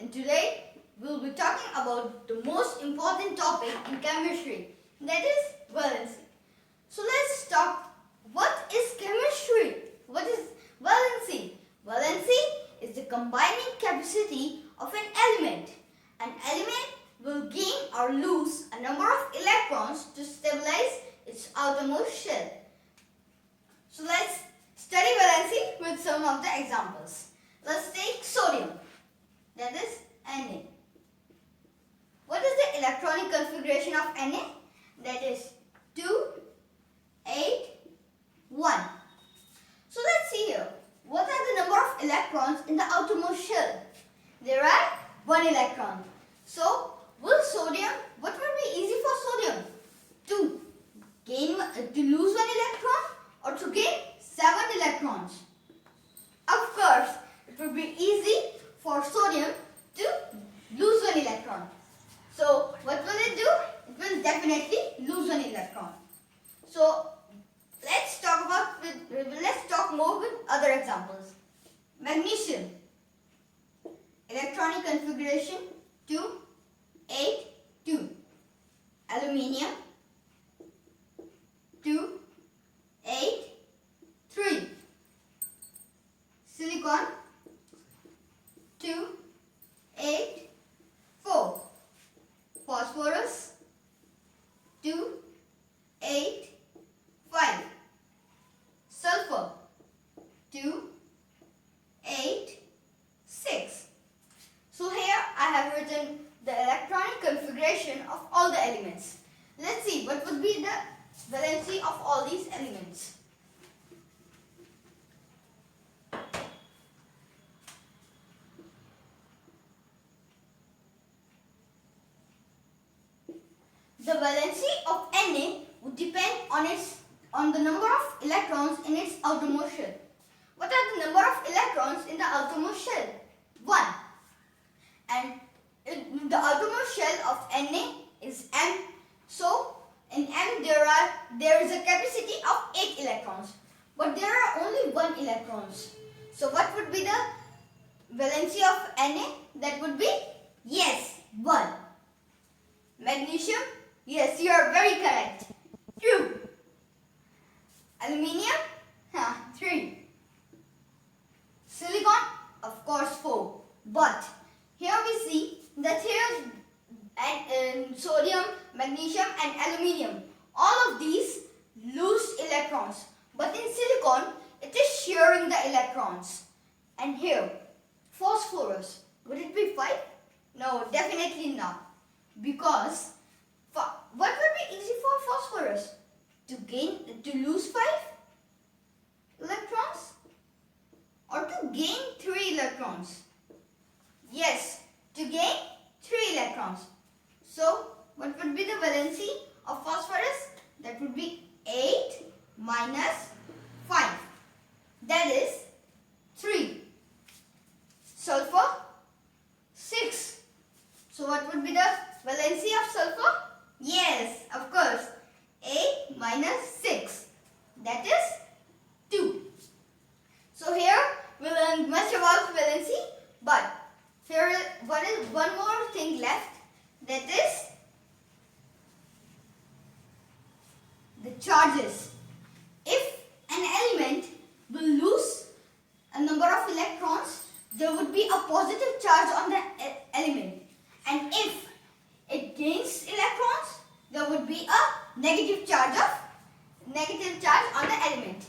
and today we will be talking about the most important topic in chemistry, that is valency. So let's talk, what is chemistry? What is valency? Valency is the combining capacity of an element. An element will gain or lose a number of electrons to stabilize its outermost shell. So let's study valency with some of the examples. Let's take sodium, that is Na. What is the electronic configuration of Na? That is 2, 8, 1. So let's see here. What are the number of electrons in the outermost shell? There are 1 electron. So will sodium, what will be easy for sodium? To lose 1 electron or to gain 7 electrons? Of course, it will be easy for sodium to lose 1 electron. So what will it do? It will definitely lose 1 electron. So let's talk more with other examples. Magnesium, electronic configuration 2, 8, 2. Aluminium 2, 8, 3. Silicon 2, 8, 4. Phosphorus 2, 8, 5. Sulfur 2, 8, 6. So here I have written the electronic configuration of all the elements. Let's see what would be the valency of all these elements. The valency of Na would depend on the number of electrons in its outermost shell. What are the number of electrons in the outermost shell? 1. And the outermost shell of Na is M. So in M there is a capacity of 8 electrons. But there are only 1 electrons. So what would be the valency of Na? That would be, yes, 1. Magnesium, yes, you are very correct. 2. Aluminium, 3. Silicon, of course 4. But here we see that here sodium, magnesium and aluminium, all of these lose electrons. But in silicon, it is sharing the electrons. And here, phosphorus, would it be 5? No, definitely not. Because what would be easy for phosphorus? To lose 5 electrons or to gain 3 electrons? Yes, to gain 3 electrons. So what would be the valency of phosphorus? That would be 8 minus 5. That is 3. Sulfur, 6. So what would be the valency of sulfur? Yes, of course. 8 minus 6. That is 2. So here we learned much about valency, but here is one more thing left, that is the charges. If an element will lose a number of electrons, there would be a positive charge on the element. And if it gains electrons, there would be a negative charge on the element.